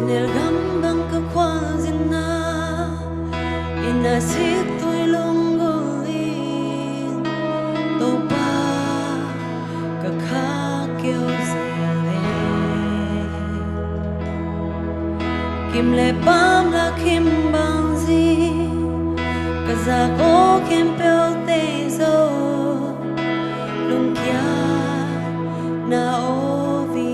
nel gambang ka kwazina inasit tuy lungguin to pa ka kha kêu zele kim le pam la kim bang zi ka za ko kim pel te zo lung kia na o vi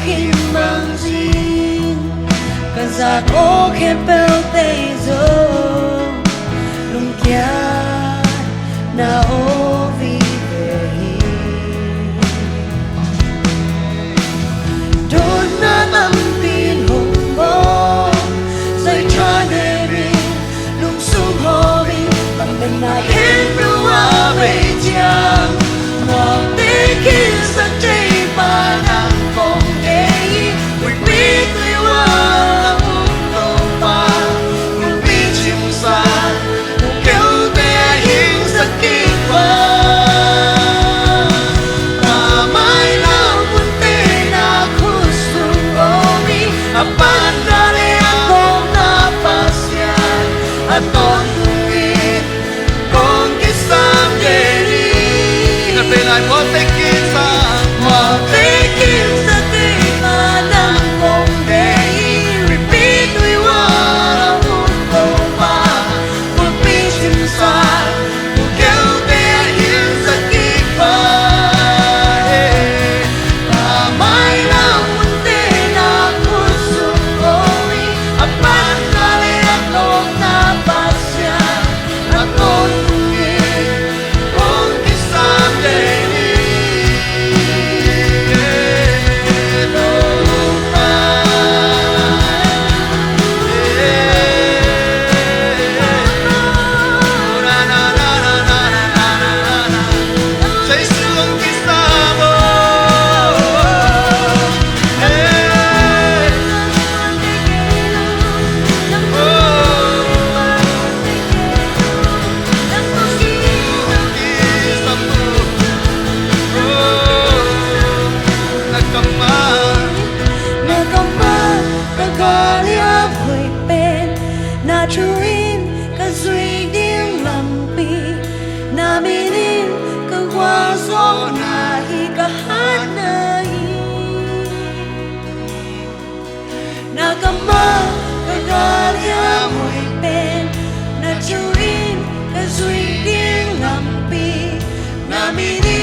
kim bang zin ka za ko ke pel te zo lung kia na o vi ve don na nam pin hong bo sai cha de ri lung sum ho vi tam ben na hen ru a ve chang mo te kin sa te pa na chuin ka zui ding lampi na minin ka wazo na hi ka hanai na kama ka galia muy pen na chuin ka zui ding lampi na minin